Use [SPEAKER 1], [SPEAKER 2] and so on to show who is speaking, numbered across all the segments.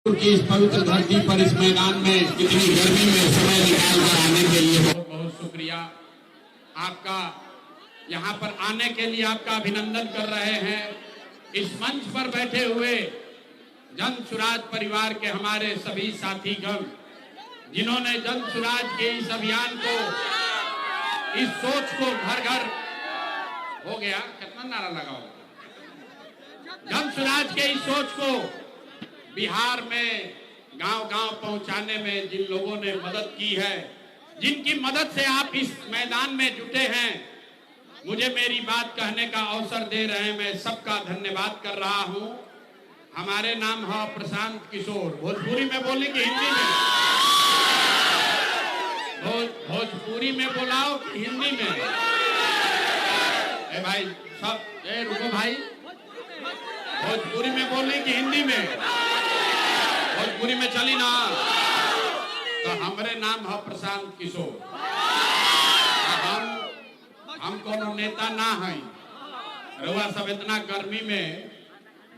[SPEAKER 1] की इस पवित्र धरती पर इस मैदान में कितनी गर्मी में समय निकाल कर आने के लिए बहुत बहुत शुक्रिया आपका। यहाँ पर आने के लिए आपका अभिनंदन कर रहे हैं। इस मंच पर बैठे हुए जन सुराज परिवार के हमारे सभी साथीगण जिन्होंने जन सुराज के इस अभियान को, इस सोच को घर घर हो गया, कितना नारा लगाओ, जन सुराज के इस सोच को बिहार में गांव-गांव पहुंचाने में जिन लोगों ने मदद की है, जिनकी मदद से आप इस मैदान में जुटे हैं, मुझे मेरी बात कहने का अवसर दे रहे हैं, मैं सबका धन्यवाद कर रहा हूं। हमारे नाम है प्रशांत किशोर। भोजपुरी में बोले कि हिंदी में? भोजपुरी में बोलाओ कि हिंदी में? भाई सब रुको भाई, भोजपुरी में बोले कि हिंदी में? भोजपुरी में चली ना? तो हमारे नाम है प्रशांत किशोर। हम कोनो नेता ना हैं। रउआ सब इतना गर्मी में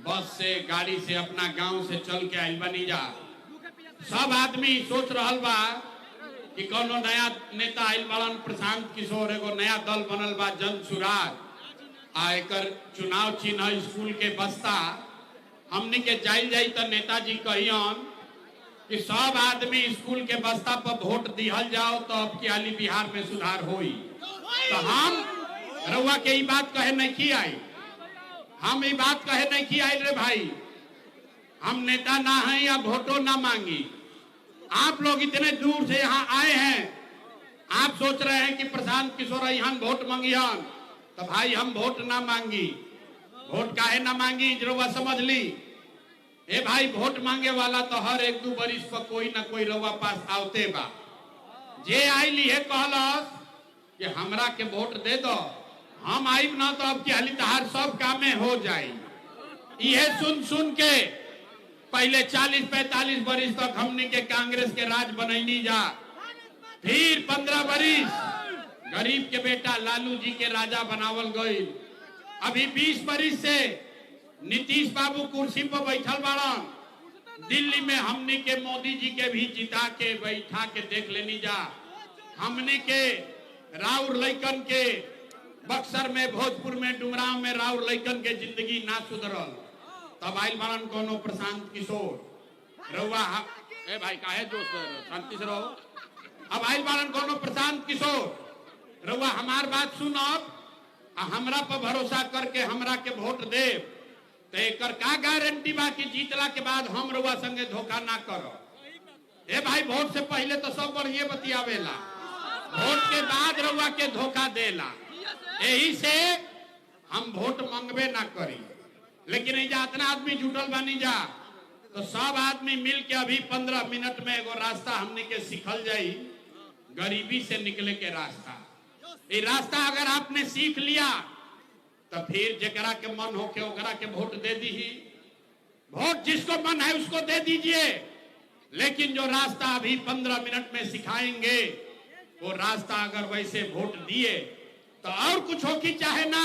[SPEAKER 1] बस से, गाड़ी से, अपना गांव से चल के आइल बनी जा। सब आदमी सोच रहल बा कि कोनो नया नेता आइल बाड़न प्रशांत किशोर, एगो नया दल बनल बा जन सुराज, आ एकर चुनाव चिन्ह स्कूल के बस्ता। हमनी के जाई तो नेताजी कहियन कि सब आदमी स्कूल के बस्ता पर वोट दिहल जाओ तो अब की हाली बिहार में सुधार होई। तो हम रउआ के ई बात कहे नहीं की आई, हम ई बात कहे नहीं की आई रे भाई। हम नेता ना हैं या वोटो ना मांगी। आप लोग इतने दूर से यहाँ आए हैं, आप सोच रहे हैं कि प्रशांत किशोर यहाँ वोट मांगियन, तो भाई हम वोट ना मांगी। वोट काहे ना मांगी रउआ समझ ली। ए भाई वोट मांगे वाला तो हर एक दो बरिस पर कोई ना कोई रउआ पास आवते बा। जे आइली है कहलस कि हमरा के वोट दे दो, हम आइब ना तो अब की हाली तहार सब कामे हो जाई। ये सुन सुन के पहले 40-45 बरिस तक हमने के कांग्रेस के राज बनैनी जा, फिर 15 बरिस गरीब के बेटा लालू जी के राजा बनावल गई। अभी 20 बरिस से नीतीश बाबू कुर्सी पर बैठल बाड़न। दिल्ली में हमने के मोदी जी के भी जिता के बैठा के देख लेनी जा। हमने के राउर लइकन के बक्सर में, भोजपुर में, डुमराव में राउर लइकन के जिंदगी ना सुधरल, तब आइल बाड़न कोनो प्रशांत किशोर। रउआ ए भाई काहे दोस्त शांति से रहो। अब आइल बाड़न कोनो प्रशांत किशोर। रउआ हमार बात सुनब, हमरा पर भरोसा करके हमरा के वोट दे, तो एकर का गारंटी बा कि जीतला के बाद हम रउआ संगे धोखा ना करो। ए भाई वोट से पहले तो सब बढ़िया बतियावेला, वोट के बाद रउआ के धोखा देला। यही से हम वोट मांगबे ना करी। लेकिन ये इतना आदमी जुटल बानी जा, तो सब आदमी मिल के अभी 15 मिनट में एगो रास्ता हमने के सिखल जाई, गरीबी से निकले के रास्ता। ये रास्ता अगर आपने सीख लिया तो फिर जकरा के मन हो के ओकरा के वोट दे दी ही। वोट जिसको मन है उसको दे दीजिए, लेकिन जो रास्ता अभी 15 मिनट में सिखाएंगे, वो रास्ता अगर वैसे वोट दिए तो और कुछ हो कि चाहे ना,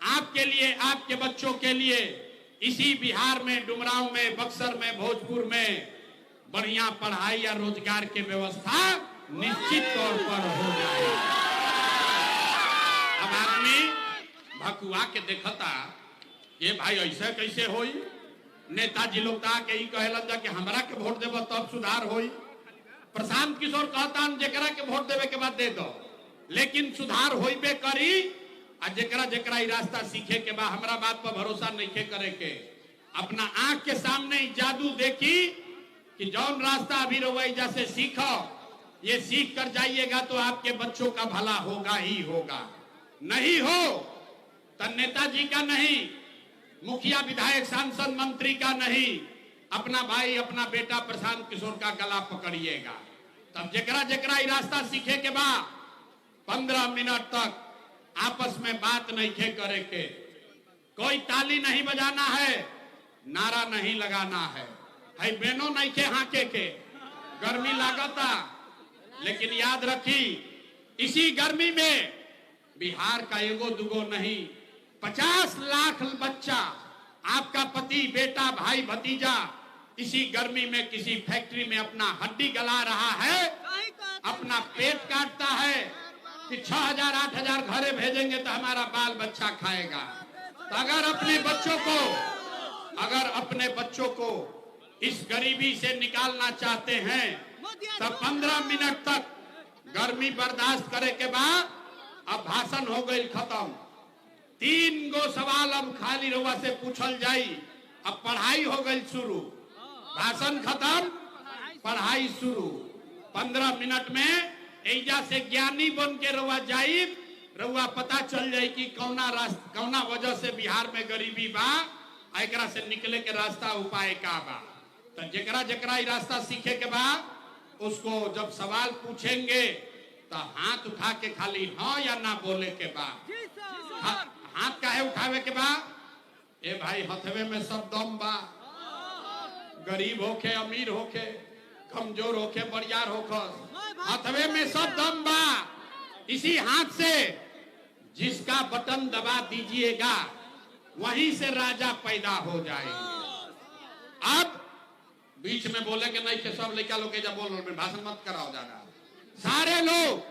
[SPEAKER 1] आपके लिए, आपके बच्चों के लिए इसी बिहार में, डुमराव में, बक्सर में, भोजपुर में बढ़िया पढ़ाई या रोजगार की व्यवस्था निश्चित तौर पर हो जाए। अब आदमी भकुआ के देखता ये भाई ऐसे कैसे होई। नेताजी लोग के ही कहलन जा कि हमरा के वोट देबो तब सुधार होई। प्रशांत किशोर कहता जेकरा के वोट देवे के बाद दे दो, लेकिन सुधार होइबे करी। आ जेकरा जेकरा ई रास्ता सीखे के बाद हमरा बात पर भरोसा नहीं करे के, अपना आंख के सामने जादू देखी कि जौन रास्ता अभी रवैया से सीखो, ये सीख कर जाइएगा तो आपके बच्चों का भला होगा ही होगा। नहीं हो तो नेताजी का नहीं, मुखिया, विधायक, सांसद, मंत्री का नहीं, अपना भाई, अपना बेटा प्रशांत किशोर का गला पकड़िएगा। तब जेकरा जेकरा ई रास्ता सीखे के बाद 15 मिनट तक आपस में बात नहीं करे के, कोई ताली नहीं बजाना है, नारा नहीं लगाना है, बेनो नहीं के हाके के। गर्मी लागता, लेकिन याद रखी इसी गर्मी में बिहार का एगो दुगो नहीं, 50 लाख बच्चा, आपका पति, बेटा, भाई, भतीजा इसी गर्मी में किसी फैक्ट्री में अपना हड्डी गला रहा है, अपना पेट काटता है कि 6,000 8,000 घरे भेजेंगे तो हमारा बाल बच्चा खाएगा। तो अगर अपने बच्चों को इस गरीबी से निकालना चाहते हैं तो 15 मिनट तक गर्मी बर्दाश्त करे के बाद अब भाषण हो गई खत्म। 3 गो सवाल अब खाली रउआ से पूछल जाई। अब पढ़ाई हो गई शुरू, भाषण खत्म, पढ़ाई शुरू। 15 मिनट में एजा से ज्ञानी बन के रउआ जाई, रउआ पता चल जाई कि कौना वजह से बिहार में गरीबी बा, एकरा से निकले के रास्ता उपाय का बा। तो जेकरा ई रास्ता सीखे के बाद उसको जब सवाल पूछेंगे तो हाथ उठा के खाली हाँ या ना बोले के बाद। हाथ काहे उठावे के बाद? ए भाई हथवे में सब दम बा। गरीब होके अमीर होके कमजोर होके बरियार होकर हथवे में सब दम बा। इसी हाथ से जिसका बटन दबा दीजिएगा वहीं से राजा पैदा हो जाएंगे। अब बीच में बोले के नहीं कि सब लड़का लोग जब बोल रहे भाषण मत कराओ जाना। सारे लोग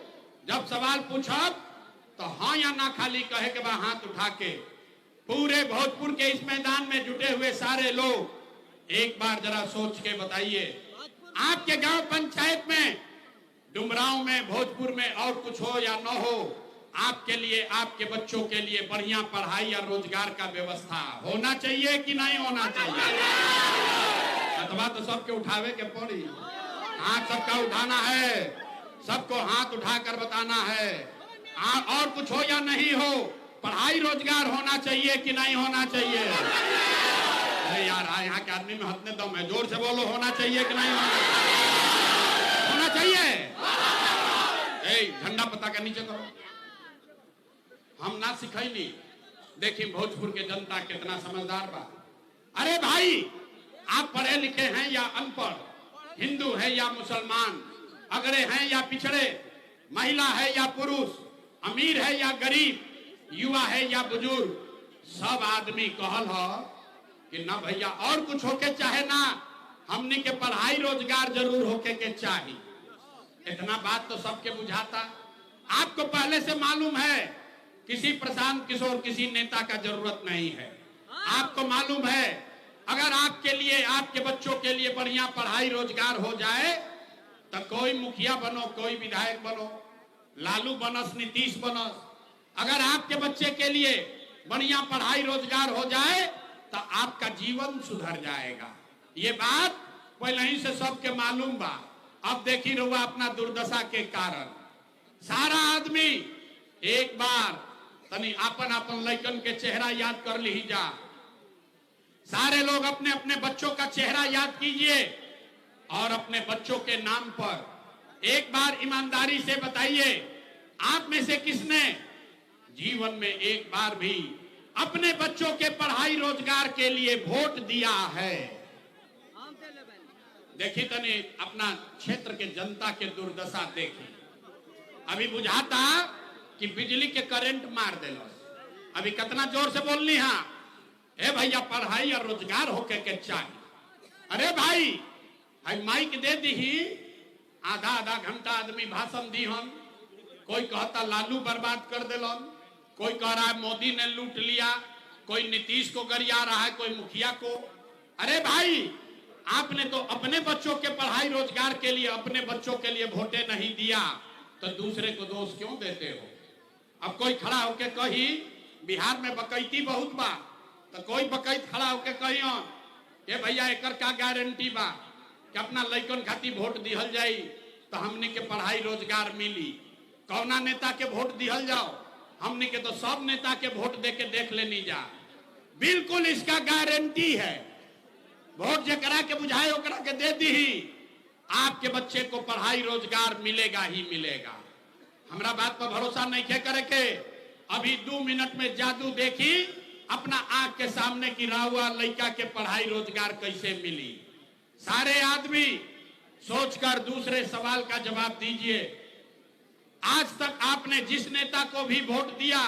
[SPEAKER 1] जब सवाल पूछब तो हाँ या ना खाली कहे के बाद हाथ उठा के पूरे भोजपुर के इस मैदान में जुटे हुए सारे लोग एक बार जरा सोच के बताइए, आपके गांव पंचायत में, डुमरांव में, भोजपुर में और कुछ हो या न हो, आपके लिए, आपके बच्चों के लिए बढ़िया पढ़ाई या रोजगार का व्यवस्था होना चाहिए कि नहीं होना चाहिए? अथवा तो सबके उठावे के पड़ी। हाथ सबका उठाना है, सबको हाथ उठाकर बताना है। और कुछ हो या नहीं हो, पढ़ाई रोजगार होना चाहिए कि नहीं होना चाहिए? अरे यार यहाँ के आदमी में हथने दम है, जोर से बोलो, होना चाहिए कि नहीं होना चाहिए? झंडा पता के नीचे करो। हम ना सिखाई। देखिए भोजपुर के जनता कितना समझदार बा। अरे भाई आप पढ़े लिखे हैं या अनपढ़, हिंदू है या मुसलमान, अगड़े हैं या पिछड़े, महिला है या पुरुष, अमीर है या गरीब, युवा है या बुजुर्ग, सब आदमी कहल हो कि ना भैया और कुछ होके चाहे ना, हमने के पढ़ाई रोजगार जरूर होके के चाहिए। इतना बात तो सबके बुझाता। आपको पहले से मालूम है किसी प्रशांत किशोर किसी नेता का जरूरत नहीं है। आपको मालूम है अगर आपके लिए, आपके बच्चों के लिए बढ़िया पढ़ाई रोजगार हो जाए तो कोई मुखिया बनो, कोई विधायक बनो, लालू बनस, नीतीश बनस, अगर आपके बच्चे के लिए बढ़िया पढ़ाई रोजगार हो जाए तो आपका जीवन सुधर जाएगा। ये बात पहले ही से सबके मालूम बा। अब देखी रहुआ अपना दुर्दशा के कारण सारा आदमी एक बार तनी अपन अपन लड़कन के चेहरा याद कर ली जा। सारे लोग अपने अपने बच्चों का चेहरा याद कीजिए और अपने बच्चों के नाम पर एक बार ईमानदारी से बताइए, आप में से किसने जीवन में एक बार भी अपने बच्चों के पढ़ाई रोजगार के लिए वोट दिया है? देखी तनी अपना क्षेत्र के जनता के दुर्दशा देखी। अभी बुझाता कि बिजली के करंट मार देलो। अभी कितना जोर से बोलनी है, ए भैया पढ़ाई और रोजगार होके के चाहिए। अरे भाई माइक दे दी, आधा आधा घंटा आदमी भाषण दी हम। कोई कहता लालू बर्बाद कर दिलन, कोई कह रहा है मोदी ने लूट लिया, कोई नीतीश को गरिया रहा है, कोई मुखिया को। अरे भाई आपने तो अपने बच्चों के पढ़ाई रोजगार के लिए, अपने बच्चों के लिए वोटे नहीं दिया तो दूसरे को दोष क्यों देते हो? अब कोई खड़ा होके कही बिहार में बकैती बहुत बा, तो कोई बकैत खड़ा होके कही कि भैया एकर का गारंटी बा कि अपना लइकन खातिर वोट दिहल जाई तो हमने के पढ़ाई रोजगार मिली। कौना नेता के वोट दिहल जाओ, हमने के तो सब नेता के वोट दे के देख लेनी जा। बिल्कुल इसका गारंटी है, वोट जकरा के बुझाए ओकरा के दे दी, आपके बच्चे को पढ़ाई रोजगार मिलेगा ही मिलेगा। हमरा बात पर भरोसा नहीं खे करे के। अभी 2 मिनट में जादू देखी अपना आंख के सामने की राहुआ लड़का के पढ़ाई रोजगार कैसे मिली। सारे आदमी सोचकर दूसरे सवाल का जवाब दीजिए। आज तक आपने जिस नेता को भी वोट दिया,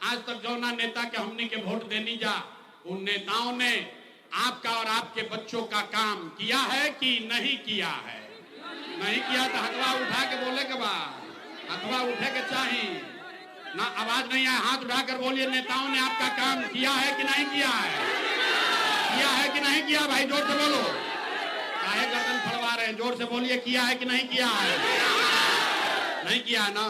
[SPEAKER 1] आज तक जौना नेता के हमने के वोट देनी जा, उन नेताओं ने आपका और आपके बच्चों का काम किया है कि नहीं किया है? नहीं किया तो हथवा उठा के बोले के बाद हथवा उठे के चाहिए ना, आवाज नहीं आए, हाथ उठाकर बोलिए नेताओं ने आपका काम किया है कि नहीं किया है? किया है कि नहीं किया? भाई जोर से बोलो, काहे गर्दन फड़वा रहे हैं? जोर से बोलिए, किया है कि नहीं किया है? नहीं किया है ना?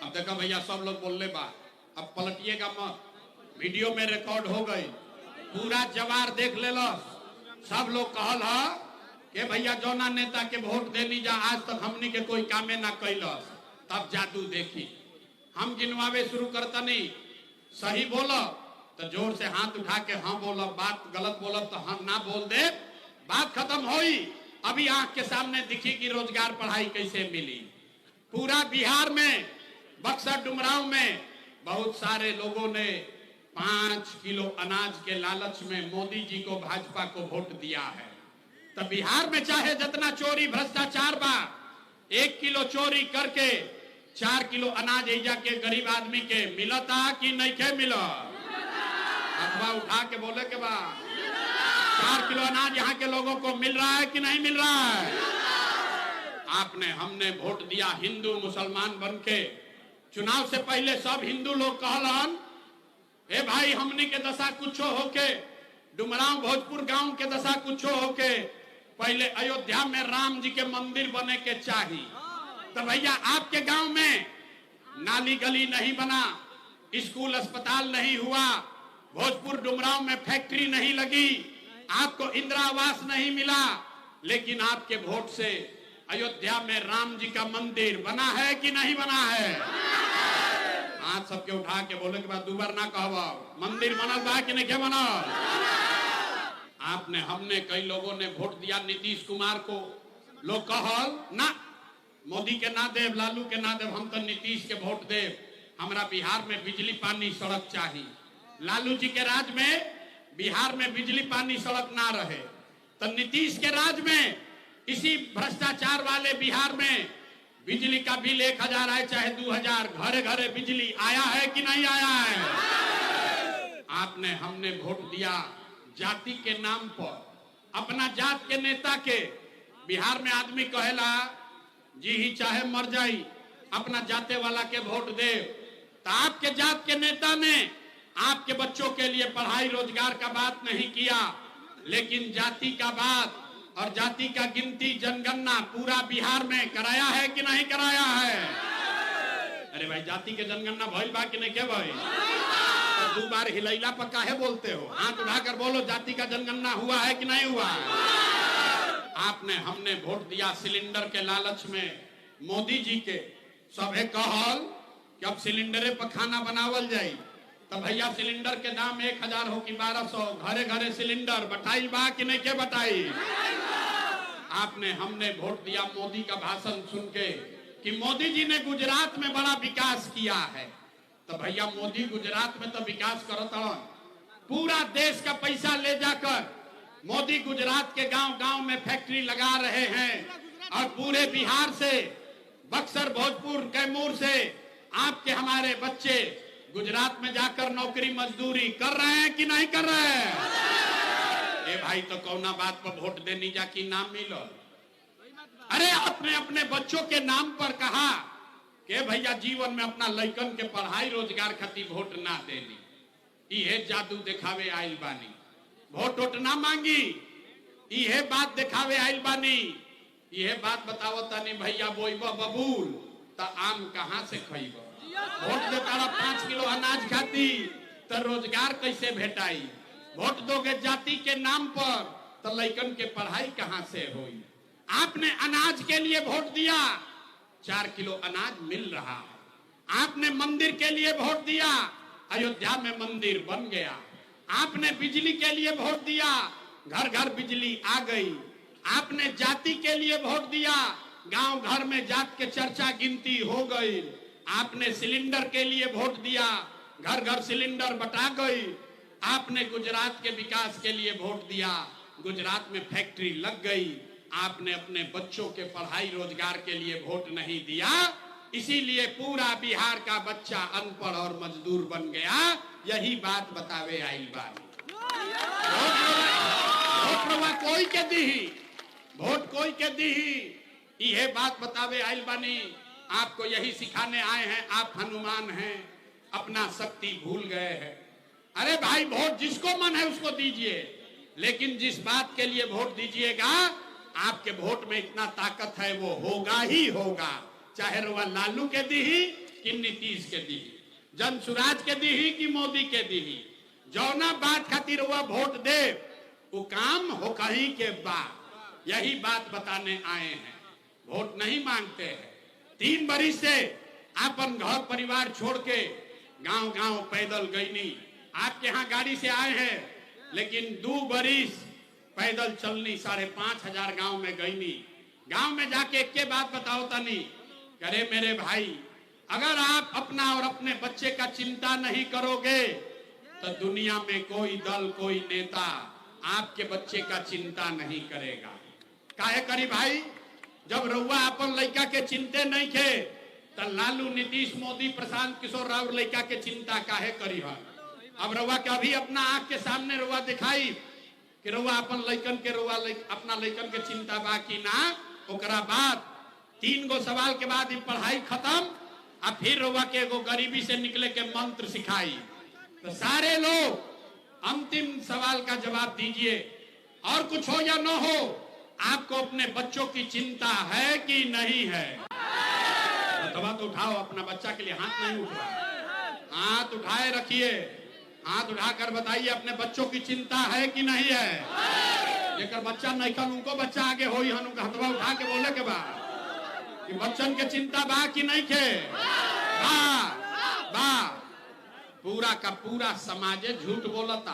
[SPEAKER 1] अब देखो भैया सब लोग बोल ले बा, अब पलटिएगा मत, वीडियो में रिकॉर्ड हो गई, पूरा जवार देख ले लो। सब लोग कहल है कि भैया जौना नेता के वोट देनी जा आज तक हमनी के कोई कामे ना कैलस, तब जादू देखी। हम गिनवावे शुरू करता नहीं, सही बोलो तो जोर से हाथ उठा के हाँ बोलो, बात गलत बोलो तो हम ना बोल दे, बात खत्म होई। अभी आंख के सामने दिखी कि रोजगार पढ़ाई कैसे मिली। पूरा बिहार में बक्सर डुमरांव में बहुत सारे लोगों ने 5 किलो अनाज के लालच में मोदी जी को, भाजपा को वोट दिया है। तो बिहार में चाहे जितना चोरी भ्रष्टाचार बा, 1 किलो चोरी करके 4 किलो अनाज एजा के गरीब आदमी के मिलता कि नहीं के मिला? अथवा उठा के बोले के बा 4 किलो अनाज यहाँ के लोगों को मिल रहा है कि नहीं मिल रहा है? आपने हमने वोट दिया हिंदू मुसलमान बन के। चुनाव से पहले सब हिंदू लोग कहलन ए भाई हमनी के दशा कुछो होके, डुमरांव भोजपुर गांव के दशा कुछो होके, पहले अयोध्या में राम जी के मंदिर बने के चाहिए। तो भैया आपके गांव में नाली गली नहीं बना, स्कूल अस्पताल नहीं हुआ, भोजपुर डुमरांव में फैक्ट्री नहीं लगी, आपको इंदिरा आवास नहीं मिला, लेकिन आपके वोट से अयोध्या में राम जी का मंदिर बना है कि नहीं बना है? हाथ सबके उठा के बोले के बाद दोबारा ना कहवा, मंदिर बनल बा कि नहीं बनल? आपने हमने कई लोगों ने वोट दिया नीतीश कुमार को, लोग कहल ना मोदी के ना देव, लालू के ना देव, हम तो नीतीश के वोट देव, हमारा बिहार में बिजली पानी सड़क चाहिए। लालू जी के राज में बिहार में बिजली पानी सड़क ना रहे, तो नीतीश के राज में इसी भ्रष्टाचार वाले बिहार में बिजली का बिल 1000 आए चाहे 2000, घरे घरे बिजली आया है कि नहीं आया है? आपने हमने वोट दिया जाति के नाम पर, अपना जात के नेता के। बिहार में आदमी कहेला जी ही चाहे मर जाई, अपना जाते वाला के वोट दे। तो आपके जात के नेता ने आपके बच्चों के लिए पढ़ाई रोजगार का बात नहीं किया, लेकिन जाति का बात और जाति का गिनती जनगणना पूरा बिहार में कराया है कि नहीं कराया है? अरे भाई जाति के जनगणना भइल बा कि नहीं के भाई? तो 2 बार हिलैला पर काहे बोलते हो? हाथ उठाकर बोलो जाति का जनगणना हुआ है कि नहीं हुआ है? आपने हमने वोट दिया सिलेंडर के लालच में मोदी जी के। सभे कहल कि अब सिलेंडरे पर खाना बनावल जाई, तो भैया सिलेंडर के दाम 1000 हो कि 1200, घरे घरे सिलेंडर बटाई बा कि नहीं के बटाई? आपने हमने वोट दिया मोदी का भाषण सुन के कि मोदी जी ने गुजरात में बड़ा विकास किया है। तो भैया मोदी गुजरात में तो विकास करता, पूरा देश का पैसा ले जाकर मोदी गुजरात के गांव गांव में फैक्ट्री लगा रहे हैं और पूरे बिहार से, बक्सर, भोजपुर, कैमूर से आपके हमारे बच्चे गुजरात में जाकर नौकरी मजदूरी कर रहे हैं कि नहीं कर रहे हैं? ए भाई तो कौना बात पर वोट देनी जा कि नाम मिलो? अरे अपने अपने बच्चों के नाम पर कहा कि भैया जीवन में अपना लइकन के पढ़ाई रोजगार खातिर वोट ना देनी, ये जादू दिखावे आइल बानी। वोट वोट ना मांगी, ये बात दिखावे आइल बानी। ये बात बताओ तनी भैया बोइब बबूल तो आम कहाँ से खइब? वोट दे तारा 5 किलो अनाज खाती तो रोजगार कैसे भेटाई? वोट दोगे जाति के नाम पर तो लइकन के पढ़ाई कहाँ से होई? आपने अनाज के लिए वोट दिया, 4 किलो अनाज मिल रहा है। आपने मंदिर के लिए वोट दिया, अयोध्या में मंदिर बन गया। आपने बिजली के लिए वोट दिया, घर घर बिजली आ गई। आपने जाति के लिए वोट दिया, गांव घर में जात के चर्चा गिनती हो गई। आपने सिलेंडर के लिए वोट दिया, घर घर सिलेंडर बटा गई। आपने गुजरात के विकास के लिए वोट दिया, गुजरात में फैक्ट्री लग गई। आपने अपने बच्चों के पढ़ाई रोजगार के लिए वोट नहीं दिया, इसीलिए पूरा बिहार का बच्चा अनपढ़ और मजदूर बन गया। यही बात बतावे आइल बानी। वोट रवा कोई के दी, वोट कोई के दी, ये बात बतावे आइल बानी। आपको यही सिखाने आए हैं, आप हनुमान हैं, अपना शक्ति भूल गए हैं। अरे भाई वोट जिसको मन है उसको दीजिए, लेकिन जिस बात के लिए वोट दीजिएगा आपके वोट में इतना ताकत है वो होगा ही होगा, चाहे रवा लालू के दी कि नीतीश के दी, जनसुराज के दी कि मोदी के दी। जौना बात खातिर वह वोट दे वो काम हो कहीं के बाद, यही बात बताने आए हैं। वोट नहीं मांगते हैं। 3 बरिस से अपन घर परिवार छोड़ के गांव गांव पैदल गईनी। आपके यहाँ गाड़ी से आए हैं, लेकिन 2 बरिस पैदल चलनी 5,500 गांव में गईनी। गांव में जाके एक के बात बताओ तनी, अरे मेरे भाई अगर आप अपना और अपने बच्चे का चिंता नहीं करोगे तो दुनिया में कोई दल कोई नेता आपके बच्चे का चिंता नहीं करेगा। काहे करी भाई, जब रउआ अपन लड़का के चिंते नहीं थे तो लालू नीतीश मोदी प्रशांत किशोर राव लड़का के चिंता काहे करी है। अब रउआ के अभी अपना आंख के सामने रउआ दिखाई कि रउआ अपन लड़कन के अपना लड़कन के चिंता बा कि ना। ओकरा बाद 3 गो सवाल के बाद पढ़ाई खत्म, अब फिर रउआ के एगो गरीबी से निकले के मंत्र सिखाई। तो सारे लोग अंतिम सवाल का जवाब दीजिए, और कुछ हो या न हो आपको अपने बच्चों की चिंता है कि नहीं है। तो उठाओ, अपना बच्चा के लिए हाथ नहीं उठ रहा, हाथ उठाए रखिए, हाथ उठाकर बताइए अपने बच्चों की चिंता है कि नहीं है। जेकर बच्चा नहीं खन उनको बच्चा आगे हो, हथवा उठा के बोले के बा कि बच्चन के चिंता बा कि नहीं के बा। पूरा का पूरा समाज झूठ बोलता,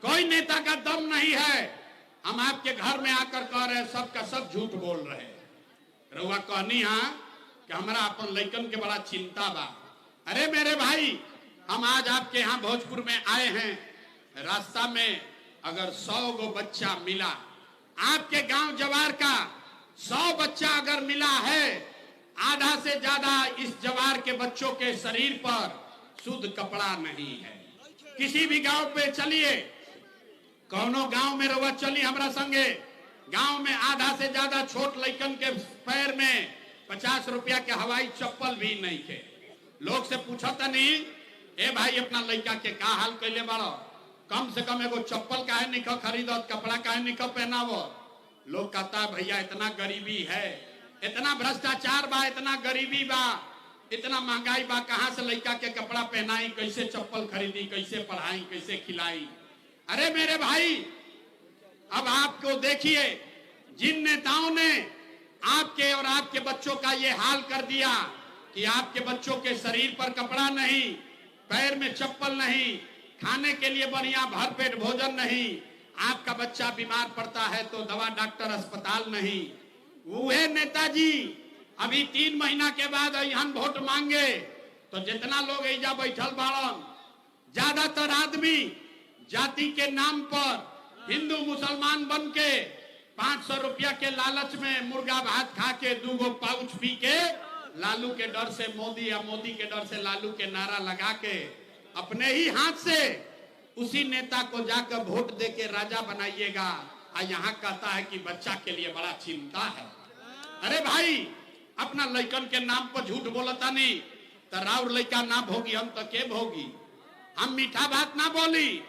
[SPEAKER 1] कोई नेता का दम नहीं है। हम आपके घर में आकर कह रहे सब का सब झूठ बोल रहे। रउआ कहनी हाँ कि हमारा अपन लड़कन के बड़ा चिंता बा। अरे मेरे भाई, हम आज आपके यहाँ भोजपुर में आए हैं, रास्ता में अगर 100 गो बच्चा मिला, आपके गांव जवार का 100 बच्चा अगर मिला है, आधा से ज्यादा इस जवार के बच्चों के शरीर पर शुद्ध कपड़ा नहीं है। किसी भी गांव पे चलिए, कौनो गांव में रवा चली हमरा संगे, गांव में आधा से ज्यादा छोट लड़कन के पैर में 50 रुपया के हवाई चप्पल भी नहीं थे। लोग से पूछा था नहीं, ए भाई अपना लड़का के का हाल कैले बाड़ो, कम से कम एगो चप्पल काहे नहीं खरीदत, कपड़ा काहे नहीं पहनावो। लोग कहता भैया इतना गरीबी है, इतना भ्रष्टाचार बा, इतना गरीबी बा, इतना महंगाई बा, कहां से लड़का के कपड़ा पहनाई, कैसे चप्पल खरीदी, कैसे पढ़ाई, कैसे खिलाई। अरे मेरे भाई, अब आपको देखिए, जिन नेताओं ने आपके और आपके बच्चों का ये हाल कर दिया कि आपके बच्चों के शरीर पर कपड़ा नहीं, पैर में चप्पल नहीं, खाने के लिए बढ़िया भरपेट भोजन नहीं, आपका बच्चा बीमार पड़ता है तो दवा डॉक्टर अस्पताल नहीं, वह नेताजी अभी 3 महीना के बाद यहाँ वोट मांगे तो जितना लोग ऐजा बैठल बाड़न, ज्यादातर आदमी जाति के नाम पर हिंदू मुसलमान बन के 500 रुपया के लालच में मुर्गा भात खा के 2 गो पाउच पी के लालू के डर से मोदी या मोदी के डर से लालू के नारा लगा के अपने ही हाथ से उसी नेता को जाकर वोट दे के राजा बनाइएगा। और यहाँ कहता है कि बच्चा के लिए बड़ा चिंता है। अरे भाई, अपना लड़कन के नाम पर झूठ बोलता नहीं तो राउर लड़का ना भोगी, हम तो के भोगी। हम मीठा बात ना बोली,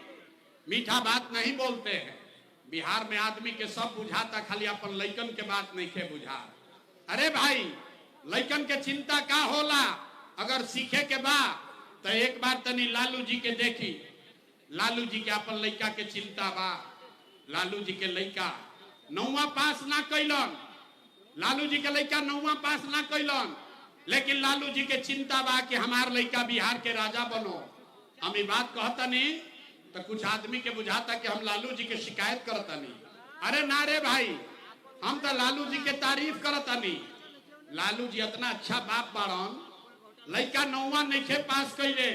[SPEAKER 1] मीठा बात नहीं बोलते हैं। बिहार में आदमी के सब बुझाता, खाली अपन लड़कन के बात नहीं के बुझा। अरे भाई, लड़कन के चिंता का होला, अगर सीखे के बा तो एक बार तनी लालू जी के देखी। लालू जी के अपन लड़का के चिंता बा। लालू जी के लड़का 9वां पास ना कैलन, लालू जी के लड़का 9वां पास ना कैलन, लेकिन लालू जी के चिंता बा कि हमार लड़का बिहार के राजा बनो। हम ये बात कहता नहीं तो कुछ आदमी के बुझाता कि हम लालू जी के शिकायत करता नहीं। अरे ना रे भाई, हम तो लालू जी के तारीफ करता नहीं। लालू जी इतना अच्छा बाप बाड़न, लड़का 9वां नहीं पास कैले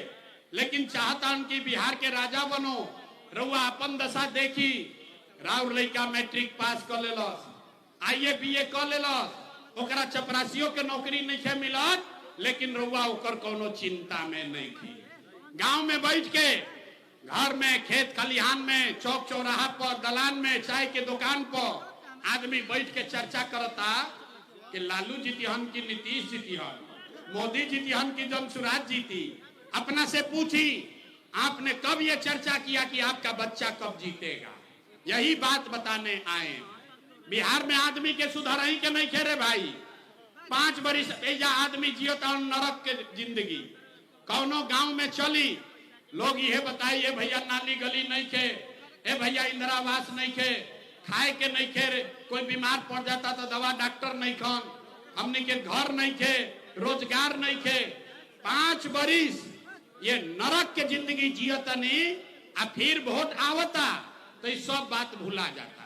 [SPEAKER 1] लेकिन चाहता कि बिहार के राजा बनो। रउआ अपन दशा देखी, राउर लड़का मैट्रिक पास कर लेलस, आईए बीए कर लेलस, ओकरा चपरासियों के नौकरी नहीं मिलत, लेकिन रउआ ओकर कोनो चिंता में नहीं थी। गांव में बैठ के घर में, खेत खलिहान में, चौक चौराहा पर, दलान में, चाय के दुकान पर आदमी बैठ के चर्चा करता कि लालू जीतिहन की नीतीश जीतिहन, मोदी जीतिहन की जनसुराज जीती। अपना से पूछी, आपने कब ये चर्चा किया कि आपका बच्चा कब जीतेगा? यही बात बताने आए। बिहार में आदमी के सुधर ही के नहीं खेरे भाई। 5 बरिस एजा आदमी जियता नरक के जिंदगी। कौनो गांव में चली, लोग ये बताइए भैया नाली गली नहीं खे, ए भैया इंदिरा आवास नहीं खे, खाए के नहीं खे, कोई बीमार पड़ जाता तो दवा डॉक्टर नहीं खन, हमने के घर नहीं खे, रोजगार नहीं खे। 5 बरिस ये नरक के जिंदगी जियतनी, आ फिर वोट आवता तो ये सब बात भूला जाता।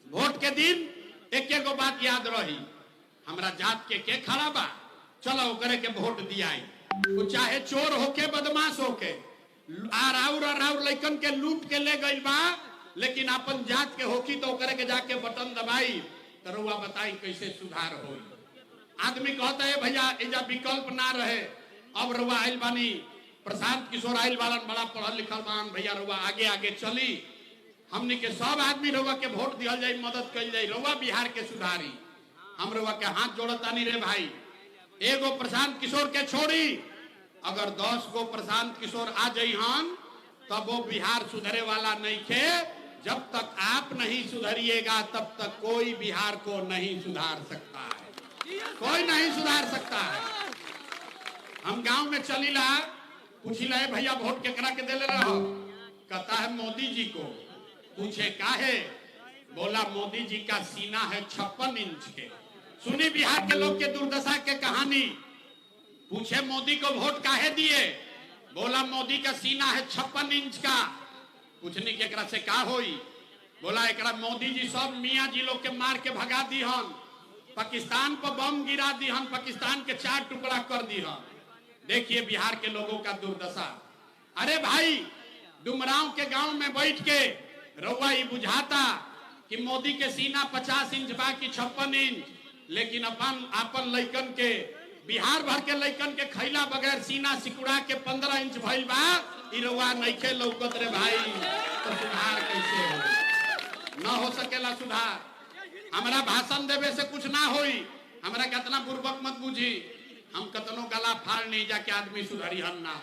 [SPEAKER 1] वोट के दिन एक एक बात याद रही, हमरा जात के खड़ा बा, चलो करे के वोट दियाई। वो चाहे चोर होके बदमाश होके आराउर लइकन के लूट के ले गई बा, लेकिन अपन जात के होकी तो करे के जाके बटन दबाई तो रउआ बताई कैसे सुधार होई। आदमी कहता है भैया एजा विकल्प ना रहे, अब रउआ आइल बानी, प्रशांत किशोर आइल बालन, बड़ा पढ़ल लिखल बान, भैया रउआ आगे आगे चली, हमने के सब आदमी रउआ के वोट दिया जाए, मदद कल जाए, रउआ बिहार के सुधारी। हम रउआ के हाथ जोड़ता नहीं रे भाई। एगो प्रशांत किशोर के छोड़ी, अगर 10 गो प्रशांत किशोर आ जाइहन तब वो बिहार सुधरे वाला नहीं थे। जब तक आप नहीं सुधरिएगा तब तक कोई बिहार को नहीं सुधार सकता है, कोई नहीं सुधार सकता है। हम गांव में चलीला, पूछिला भैया वोट केकरा के देले रहो, कहता है मोदी जी को। पूछे काहे? बोला मोदी जी का सीना है 56 इंच के। सुनी बिहार के लोग के दुर्दशा के कहानी। पूछे मोदी को वोट काहे दिए? बोला मोदी का सीना है 56 इंच का। पूछनी के एकरा से का होई? बोला एकरा मोदी जी सब मियाँ जी लोग के मार के भगा दीहन, पाकिस्तान पर बम गिरा दीहन, पाकिस्तान के 4 टुकड़ा कर दीहन। देखिए बिहार के लोगों का दुर्दशा। अरे भाई डुमरांव के गांव में बैठ के रउआ ही बुझाता कि मोदी के सीना 50 इंच बाकी 56 इंच, लेकिन अपन लइकन के, बिहार भर के लइकन के खैला बगैर सीना सिकुड़ा के 15 इंच भइल बा। ई रउआ नइखे लौकत रे भाई, तो सुधार कैसे हो? ना हो सकेला सुधार। हमरा भाषण देवे से कुछ ना होई, हमरा कितना बुर्बक मत बुझी। हम कतनो गला फाड़ नहीं जाके आदमी सुधरी हन ना,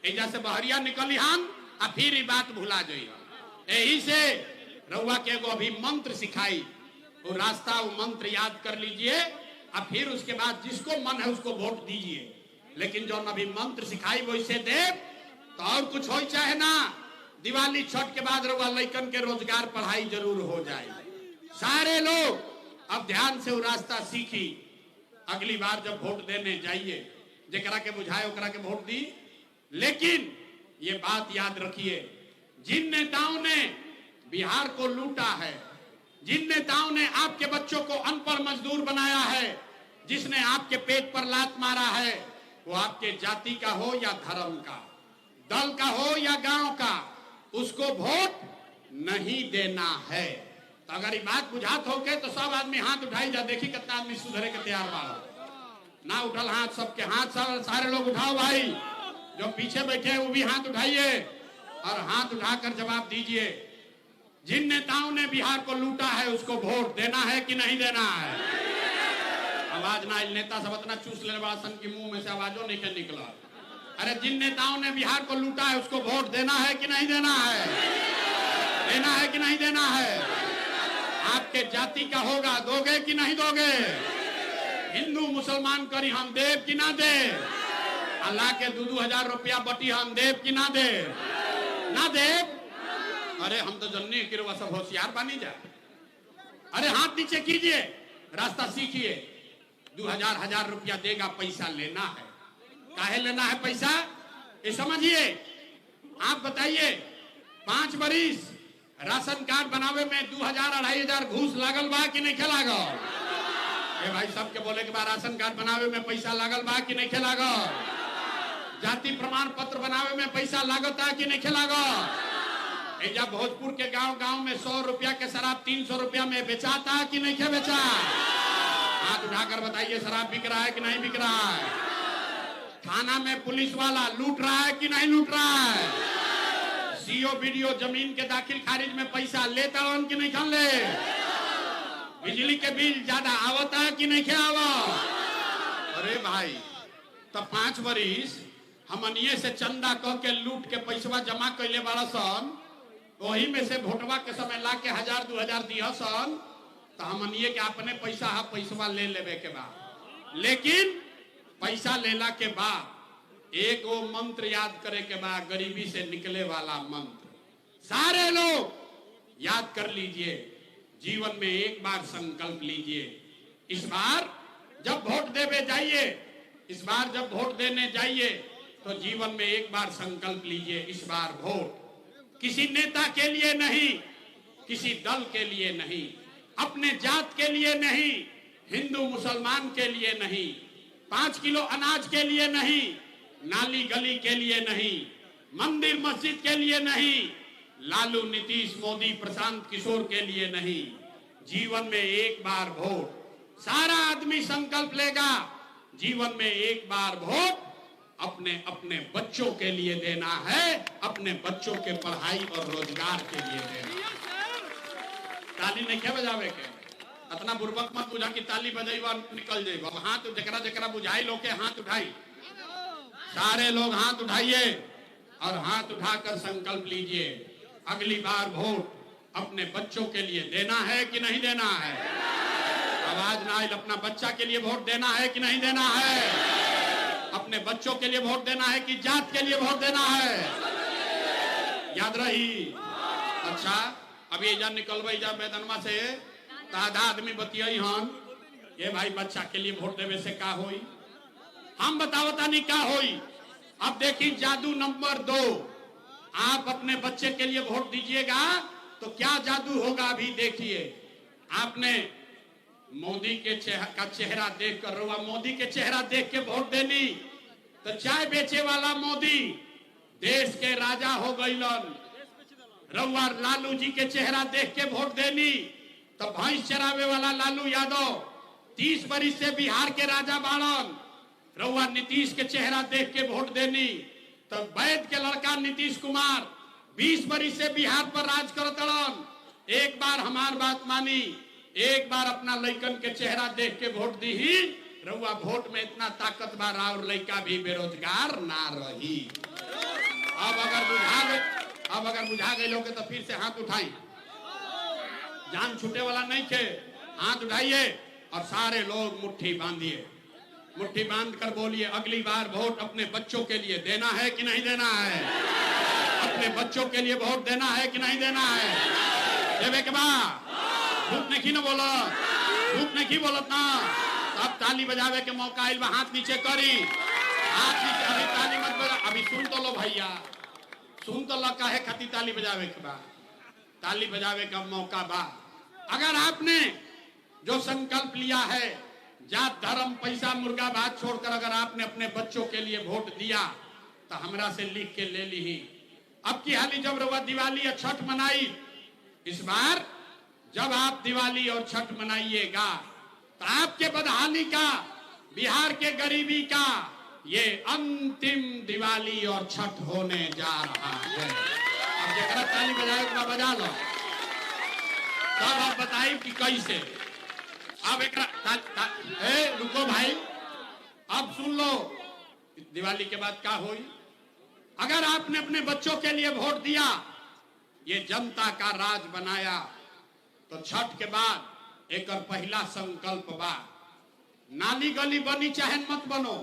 [SPEAKER 1] एजा से बहरिया निकली हन आ फिर ई बात भुला जाई। यही से रउआ के एगो अभी मंत्र सिखाई, वो रास्ता, वो मंत्र याद कर लीजिए, और फिर उसके बाद जिसको मन है उसको वोट दीजिए। लेकिन जो अभी मंत्र सिखाई वैसे दे तो और कुछ हो चाहे ना, दिवाली छठ के बाद रउआ लइकन के रोजगार पढ़ाई जरूर हो जाए। सारे लोग अब ध्यान से वो रास्ता सीखी। अगली बार जब वोट देने जाइए, जेकरा के बुझाए ओकरा के वोट दी। लेकिन ये बात याद रखिए, जिन नेताओं ने बिहार को लूटा है, जिन नेताओं ने आपके बच्चों को अनपढ़ मजदूर बनाया है, जिसने आपके पेट पर लात मारा है, वो आपके जाति का हो या धर्म का, दल का हो या गांव का, उसको वोट नहीं देना है। तो अगर ये बात बुझात हो के तो सब आदमी हाथ उठाई जा, देखी कितना आदमी सुधरे के तैयार बा। ना उठल हाथ, सबके हाथ सारे लोग उठाओ भाई। जो पीछे बैठे हैं वो भी हाथ उठाइए और हाथ उठाकर जवाब दीजिए। जिन नेताओं ने बिहार को लूटा है उसको वोट देना है कि नहीं देना है? आवाज ना, नेता सब इतना चूस ले बड़ा सन की मुंह में से आवाजों नहीं निकला। अरे जिन नेताओं ने बिहार को लूटा है उसको वोट देना है कि नहीं देना है? देना है कि नहीं देना है? आपके जाति का होगा, दोगे कि नहीं दोगे? हिंदू मुसलमान करी हम देव कि ना दे? अल्लाह के 2-2 हजार रुपया बटी हम देव कि ना दे? ना देव? अरे हम तो जनने की रुआ सब होशियार बनी जा। अरे हाथ नीचे कीजिए, रास्ता सीखिए। 2,000 रुपया देगा, पैसा लेना है। काहे लेना है पैसा? ये समझिए। आप बताइए, 5 बरिस राशन कार्ड बनावे में 2,000-2,500 घूस लागल बा कि नहीं लागल? ए भाई सबके बोले के बाद राशन कार्ड बनावे में पैसा लागल बा कि नहीं लागल? जाति प्रमाण पत्र बनावे में पैसा लागता कि नहीं लागल? एजा भोजपुर के गांव में 100 रुपया के शराब 300 रुपया में बेचाता कि नहीं बेचा? हाथ उठाकर बताइए, शराब बिक रहा है कि नहीं बिक रहा है? थाना में पुलिस वाला लूट रहा है कि नहीं लूट रहा है? सीओ बीडीओ जमीन के दाखिल खारिज में पैसा लेता हन कि नहीं खान ले? बिजली के बिल ज्यादा आवता है कि नहीं आवा? अरे भाई, तो 5 वरिस हमनिए से चंदा कह के लूट के पैसवा जमा कैले बाड़ा सन, वही में से वोटवा के समय ला के 1000-2000 दिया सन, तो हमनिए के अपने पैसवा ले लेवे के बाद। लेकिन पैसा लेला के बाद एक वो मंत्र याद करे के बाद, गरीबी से निकले वाला मंत्र सारे लोग याद कर लीजिए। जीवन में एक बार संकल्प लीजिए, इस बार जब वोट देवे जाइए, इस बार जब वोट देने जाइए तो जीवन में एक बार संकल्प लीजिए, इस बार वोट किसी नेता के लिए नहीं, किसी दल के लिए नहीं, अपने जात के लिए नहीं, हिंदू मुसलमान के लिए नहीं, 5 किलो अनाज के लिए नहीं, नाली गली के लिए नहीं, मंदिर मस्जिद के लिए नहीं, लालू नीतीश मोदी प्रशांत किशोर के लिए नहीं। जीवन में एक बार वोट सारा आदमी संकल्प लेगा, जीवन में एक बार वोट अपने अपने बच्चों के लिए देना है, अपने बच्चों के पढ़ाई और रोजगार के लिए देना। ताली नहीं क्या बजावे के? इतना बुर्बक मत बुझा कि ताली बजाइबा निकल जाइबा। हाथ जकरा जकरा बुझाई लोग के हाथ उठाई, सारे लोग हाथ उठाइए और हाथ उठाकर संकल्प लीजिए, अगली बार वोट अपने बच्चों के लिए देना है कि नहीं देना है? आवाज ना आए, अपना बच्चा के लिए वोट देना है कि नहीं देना है? अपने बच्चों के लिए वोट देना है कि जात के लिए वोट देना है? याद रही। अच्छा, अभी एजा निकलवाई जा मैदानमा से तो आधा आदमी बतियाई हन, ये भाई बच्चा के लिए वोट देवे से का होई? हम बतावता नहीं का होई। अब देखिए जादू नंबर 2, आप अपने बच्चे के लिए वोट दीजिएगा तो क्या जादू होगा अभी देखिए। आपने मोदी के चेहरा देखकर, रउआ मोदी के चेहरा देख के वोट देनी तो चाय बेचे वाला मोदी देश के राजा हो गईलन। रउआ लालू जी के चेहरा देख के वोट देनी तो भैंस चरावे वाला लालू यादव 30 वर्ष से बिहार के राजा बाड़न। रउआ नीतीश के चेहरा देख के वोट देनी तो वैद के लड़का नीतीश कुमार 20 वर्ष से बिहार पर राज करतड़न। एक बार हमार बात मानी, एक बार अपना लइकन के चेहरा देख के वोट दी ही, रउआ वोट में इतना ताकत बार और लइका भी बेरोजगार ना रही। अब अगर बुझा गए लोग तो फिर से हाथ उठाई, जान छूटे वाला नहीं थे, हाथ उठाइए और सारे लोग मुट्ठी बांधिए, मुट्ठी बांध कर बोलिए, अगली बार वोट अपने बच्चों के लिए देना है कि नहीं देना है? अपने बच्चों के लिए वोट देना है कि नहीं देना है? देवे के बाद झूठ नहीं बोलो, झूठ नहीं बोलत ना। अब ताली बजावे के मौका आइल बा, हाथ नीचे करी, हाथ नीचे। अभी ताली मत बजा, अभी सुन तो लो भैया, सुन तो लो काहे खातिर ताली बजावे के बा। ताली बजावे का मौका बा। अगर आपने जो संकल्प लिया है, जात धर्म पैसा मुर्गा भात छोड़कर अगर आपने अपने बच्चों के लिए वोट दिया तो हमरा से लिख के ले ली। अब की हाली जब रउआ दिवाली और छठ मनाई, इस बार जब आप दिवाली और छठ मनाइएगा तो आपके बदहाली का, बिहार के गरीबी का ये अंतिम दिवाली और छठ होने जा रहा है। अब जरा ताली बजाए तो बजा लो, तब आप बताइए कि कैसे। अब एक रुको भाई, अब सुन लो दिवाली के बाद क्या होई। अगर आपने अपने बच्चों के लिए वोट दिया, ये जनता का राज बनाया, तो छठ के बाद एक पहला संकल्प बा, नाली गली बनी चाहे मत बनो,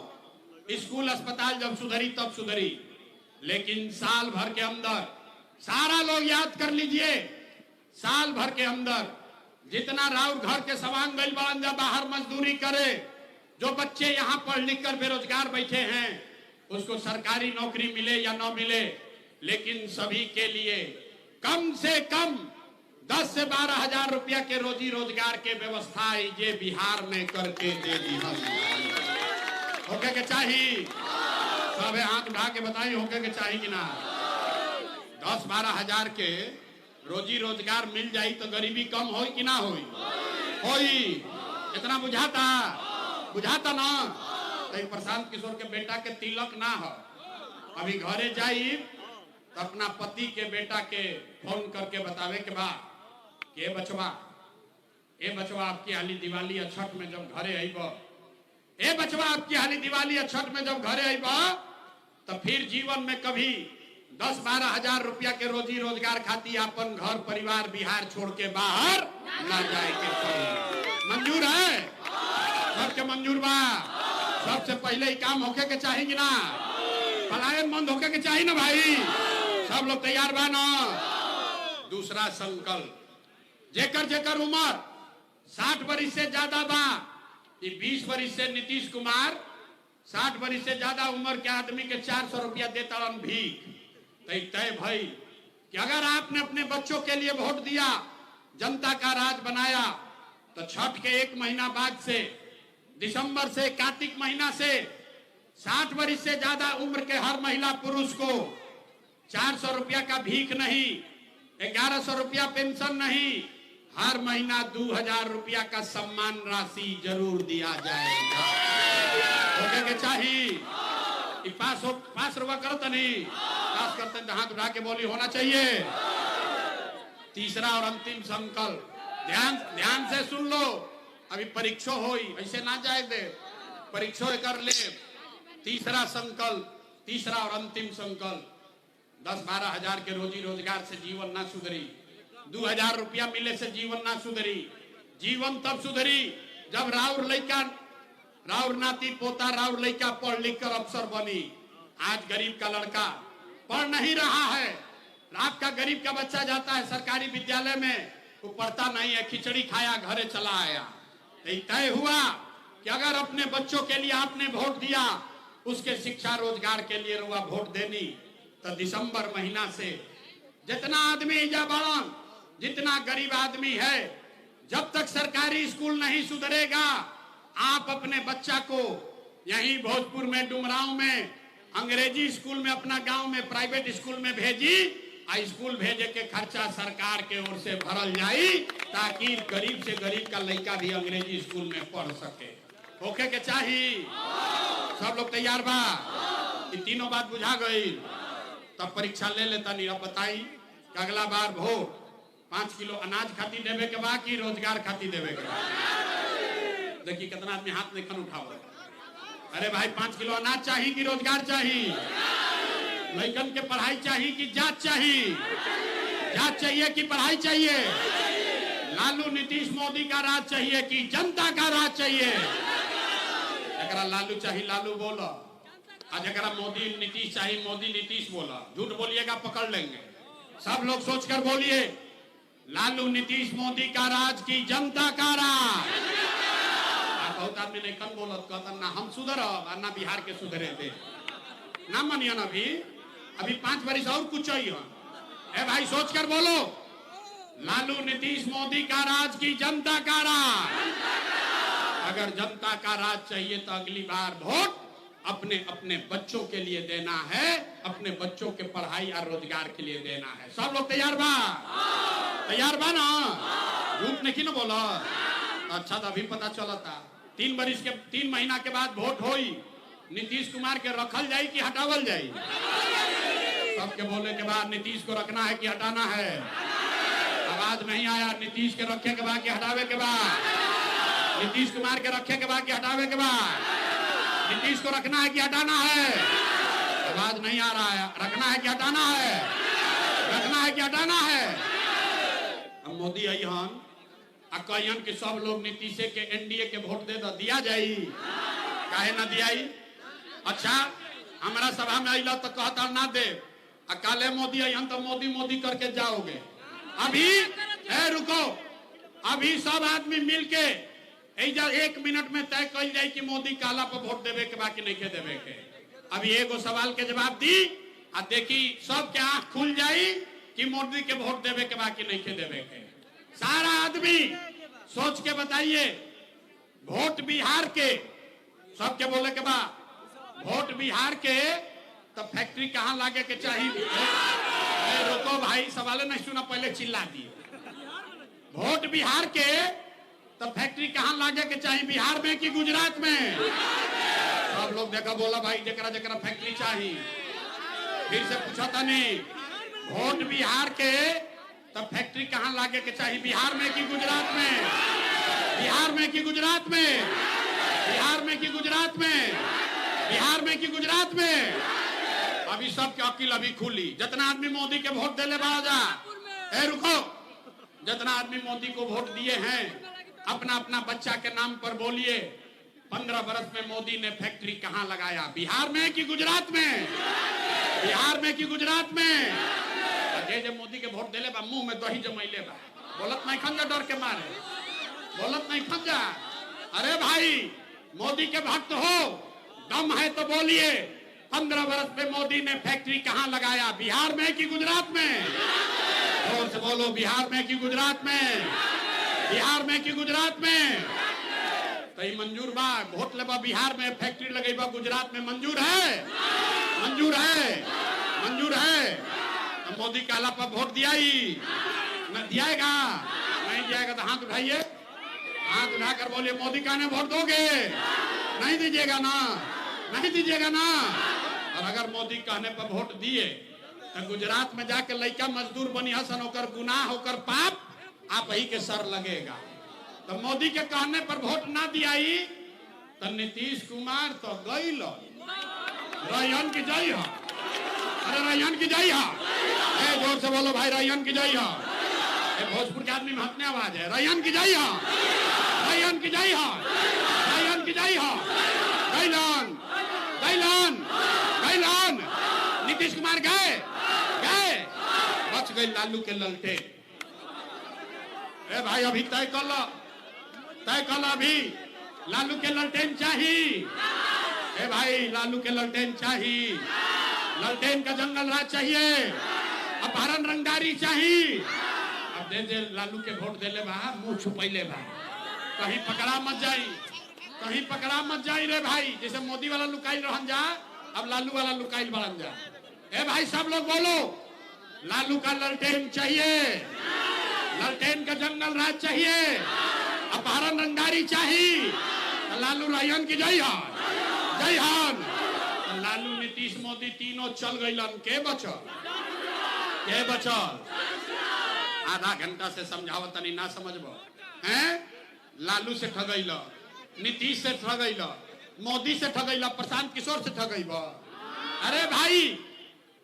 [SPEAKER 1] स्कूल अस्पताल जब सुधरी तब सुधरी, लेकिन साल भर के अंदर सारा लोग याद कर लीजिए, साल भर के अंदर जितना राउर घर के सवांग गइल बाड़न जा बाहर मजदूरी करे, जो बच्चे यहाँ पढ़ लिख कर बेरोजगार बैठे हैं, उसको सरकारी नौकरी मिले या न मिले, लेकिन सभी के लिए कम से कम 10 से 12 हजार रुपया के रोजी रोजगार के व्यवस्था ये बिहार में करके दे दी। होके के चाहिए, सब हाथ उठा के बताइए होके के चाहिए कि ना? 10-12 हजार के रोजी रोजगार मिल जाई तो गरीबी कम होई कि ना होई? होई। इतना बुझाता ना। तो प्रशांत किशोर के बेटा के तिलक ना हो, अभी घरे जाई तो अपना पति के बेटा के फोन करके बतावे के बाद कि ए बचवा आपकी हाली दिवाली या छठ में जब घरे आईब, ए बचवा आपकी हाली दिवाली या छठ में जब घरे आईब तो फिर जीवन में कभी 10-12 हजार रुपया के रोजी रोजगार खाती अपन घर परिवार बिहार छोड़ के बाहर ना जाए के पड़ी। मंजूर है? सबके मंजूर बा? सबसे पहले ही काम होके के चाहिए कि ना? पलायन बंद होके के चाहिए ना भाई? सब लोग तैयार बा ना? दूसरा संकल्प, जेकर जेकर उम्र 60 वर्ष से ज्यादा बा, 20 वर्ष से नीतीश कुमार 60 वर्ष से ज्यादा उम्र के आदमी के 400 रुपया देता भीख। तय भाई कि अगर आपने अपने बच्चों के लिए वोट दिया, जनता का राज बनाया, तो छठ के 1 महीना बाद से, दिसंबर से, कार्तिक महीना से 60 वर्ष से ज्यादा उम्र के हर महिला पुरुष को 400 रुपया का भीख नहीं, 1100 रुपया पेंशन नहीं, हर महीना 2000 रुपया का सम्मान राशि जरूर दिया जाएगा। होके के चाहिए? पास रुपया करता नहीं, पास करते तो हाथ उठा के बोली होना चाहिए। तीसरा और अंतिम संकल्प, ध्यान से सुन लो, अभी परीक्षा होई, ऐसे ना जाए दे, परीक्षा कर ले। तीसरा संकल्प, तीसरा और अंतिम संकल्प, 10-12 हजार के रोजी रोजगार से जीवन ना सुधरी, 2000 रुपया मिले से जीवन ना सुधरी। जीवन तब सुधरी जब राउर लड़का, राउर नाती पोता, राउर लड़का पढ़ लिख कर अफसर बनी। आज गरीब का लड़का पढ़ नहीं रहा है, आपका गरीब का बच्चा जाता है सरकारी विद्यालय में, वो पढ़ता नहीं है, खिचड़ी खाया घरे चला आया। तय हुआ कि अगर अपने बच्चों के लिए आपने वोट दिया, उसके शिक्षा रोजगार के लिए रुआ वोट देनी, तो दिसंबर महीना से जितना आदमी या बड़न, जितना गरीब आदमी है, जब तक सरकारी स्कूल नहीं सुधरेगा, आप अपने बच्चा को यहीं भोजपुर में, डुमरांव में, अंग्रेजी स्कूल में, अपना गांव में प्राइवेट स्कूल में भेजी। स्कूल भेजे के खर्चा सरकार के ओर से भरल जाई, ताकि गरीब से गरीब का लड़का भी अंग्रेजी स्कूल में पढ़ सके। होके के चाहिए? सब लोग तैयार बा? ये तीनों बात बुझा गई? तब परीक्षा ले लेता नहीं। अब बताई कि अगला बार वोट 5 किलो अनाज खाती देवे के बा कि रोजगार खाती देवे के बा? देखिए कितना आदमी हाथ नहीं खन उठाओ। अरे भाई 5 किलो अनाज चाहिए कि रोजगार चाहिए? लड़कन के पढ़ाई चाहिए कि जात चाहिए? जात चाहिए कि पढ़ाई चाहिए? लालू नीतीश मोदी का राज चाहिए कि जनता का राज चाहिए? जरा लालू चाहिए लालू बोलो, आज जरा मोदी नीतीश चाहिए मोदी नीतीश बोला। झूठ बोलिएगा पकड़ लेंगे। सब लोग सोचकर बोलिए, लालू नीतीश मोदी का राज की जनता का राज। बहुत आदमी ने कम बोलत, कहता ना हम सुधरब ना बिहार के सुधरे थे, ना मानिए ना। अभी 5 वर्ष और कुछ चाहिए। ए भाई सोच कर बोलो, लालू नीतीश मोदी का राज की जनता का राज। अगर जनता का राज चाहिए तो अगली बार वोट अपने अपने बच्चों के लिए देना है, अपने बच्चों के पढ़ाई और रोजगार के लिए देना है। सब लोग तैयार बा? तैयार बा ना? झूठ नहीं ना बोला? अच्छा तो अभी पता चला था 3 महीना के बाद वोट होई, नीतीश कुमार के रखल जाई कि हटावल जाई? सबके बोले के बाद नीतीश को रखना है कि हटाना है? आवाज नहीं आया। नीतीश के रखे के बाद कि हटावे के बाद? नीतीश कुमार के रखे के बाद कि हटावे के बाद? नीतीश को रखना है कि हटाना है? आवाज नहीं आ रहा है। रखना है कि हटाना है? रखना है कि हटाना है? अब मोदी आई हन कहन कि सब लोग नीतीश के एनडीए के वोट दे दिया जाई, काहे ना दियाई? अच्छा हमारा सभा में आइला तो कहता ना दे, काले मोदी आई तो मोदी मोदी करके जाओगे। अभी रुको, अभी सब आदमी मिलके 1 मिनट में तय कर जाए कि मोदी काला पर वोट देवे के बाकी नहीं के देवे के। अभी एगो सवाल के जवाब दी आ देखी सब के आंख खुल जाई कि मोदी के वोट देवे के बाकी नहीं के देवे के। सारा आदमी सोच के बताइए, वोट बिहार के, सबके बोले के बाद वोट बिहार के, तो फैक्ट्री कहाँ लागे के चाहिए? रुको भाई सवाल नहीं सुना, पहले चिल्ला दिए। वोट बिहार के तो फैक्ट्री कहाँ लागे के चाहिए? बिहार में कि गुजरात में? सब लोग देखा बोला भाई जकरा जकरा फैक्ट्री चाहिए। फिर से पूछा था नहीं वोट बिहार के, तब फैक्ट्री कहाँ लागे के चाहिए? बिहार में कि गुजरात में? बिहार में कि गुजरात में? बिहार में कि गुजरात में? बिहार में कि गुजरात में? अभी सबके अकील अभी खुली। जितना आदमी मोदी के वोट देले बाजा, ए रुको, जितना आदमी मोदी को वोट दिए हैं अपना अपना बच्चा के नाम पर बोलिए, 15 बरस में मोदी ने फैक्ट्री कहाँ लगाया? बिहार में कि गुजरात में? बिहार में कि गुजरात में? जे मोदी के वोट देले बा मुंह में दही जमैले बा, बोलत नहीं खंजा, डर के मारे बोलत नहीं खंजा। अरे भाई मोदी के भक्त हो, दम है तो बोलिए, 15 बरस में मोदी ने फैक्ट्री कहाँ लगाया? बिहार में कि गुजरात में? जोर से बोलो, बिहार में कि गुजरात में? बिहार में कि गुजरात में? तो ये मंजूर बा? वोट लेबा बिहार में फैक्ट्री लगेबा गुजरात में, मंजूर है? मंजूर है? मंजूर है? तो मोदी काला पर वोट दिया ही न दियाएगा? नहीं दियाएगा तो हाथ उठाइए, हाथ उठाकर बोलिए मोदी का ने वोट दोगे? नहीं दीजिएगा ना? नहीं दीजिएगा ना? और अगर मोदी कहने पर वोट दिए तो गुजरात में जाके लड़का मजदूर बनी हसन, होकर गुनाह होकर पाप आप ही के सर लगेगा। तो मोदी के कहने पर वोट ना दियाई तो नीतीश कुमार तो गई लो रैयन की जय हो। अरे रैयन की जय हो, जोर से बोलो भाई, रैयन की जय हो। भोजपुर के आदमी में हंसने आवाज है, रैयन की जय हो, रैयन की जय हो, रैयन की जय हो। Gallon gallon gallon, Nitish Kumar गए गए, बच गई लालू के ललटे। ए भाई अभी तय कर लो, तय कर लो, अभी लालू के ललटेन चाहिए। ए भाई लालू के ललटेन चाहिए, ललटेन का जंगल राज चाहिए, अपहरण रंगदारी चाहिए। अब दे दे लालू के वोट देले बा, मुंह छुपैले बा, कहीं पकड़ा मत जाई, कहीं पकड़ा मत जाई रे भाई। जैसे मोदी वाला लुकाइल रहन जा, अब लालू वाला लुकाइल बढ़न जा। ए भाई सब लोग बोलो, लालू का ललटेन चाहिए, ललटेन का जंगल राज चाहिए, अपहरण रंगदारी चाहिए। लालू रैयन की जय हो, जय हो। लालू नीतीश मोदी तीनों चल गइलन, के बचल? के बचल? आधा घंटा से समझावत तनी ना समझबो हैं? लालू से ठगैल, नीतीश से ठगैल, मोदी से ठगैल, प्रशांत किशोर से ठगैब। अरे भाई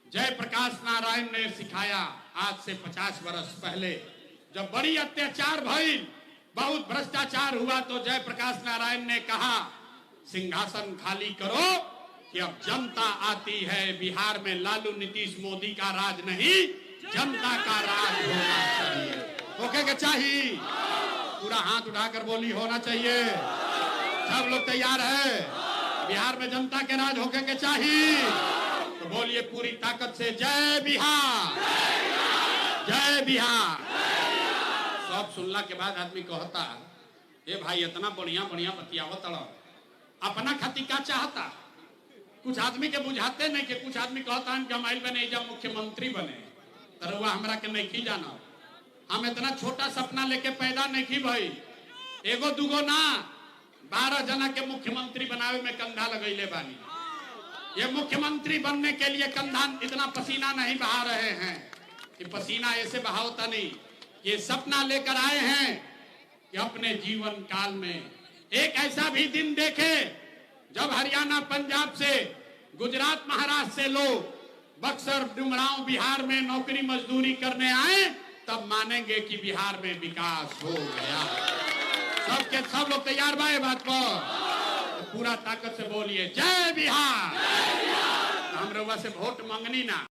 [SPEAKER 1] जयप्रकाश नारायण ने सिखाया आज से 50 बरस पहले, जब बड़ी अत्याचार भइल, बहुत भ्रष्टाचार हुआ, तो जयप्रकाश नारायण ने कहा सिंहासन खाली करो कि अब जनता आती है। बिहार में लालू नीतीश मोदी का राज नहीं, जनता का राज होना चाहिए। होके के चाहिए? पूरा हाथ उठाकर बोली होना चाहिए। सब लोग तैयार है? बिहार में जनता के राज होके के चाहिए? तो बोलिए पूरी ताकत से, जय बिहार, जय बिहार। सब सुनला के बाद आदमी कहता, ए भाई इतना बढ़िया बढ़िया बतियावत, अपना खातिर क्या चाहता? कुछ आदमी के बुझाते नहीं कि कुछ आदमी कहता है कि हम आइल बने जब मुख्यमंत्री बने, तरवा हमरा के नहीं जाना। हम इतना छोटा सपना लेके पैदा नहीं की भाई, एगो दुगो ना 12 जना के मुख्यमंत्री बनावे में कंधा लगैले बानी। ये मुख्यमंत्री बनने के लिए कंधा इतना पसीना नहीं बहा रहे हैं कि पसीना ऐसे बहावता नहीं। ये सपना लेकर आए हैं कि अपने जीवन काल में एक ऐसा भी दिन देखे जब हरियाणा पंजाब से, गुजरात महाराष्ट्र से लोग बक्सर डुमरांव बिहार में नौकरी मजदूरी करने आए, तब मानेंगे कि बिहार में विकास हो गया। सब लोग तैयार बा बात पर? तो पूरा ताकत से बोलिए जय बिहार। हम रउआ से वोट मांगनी ना।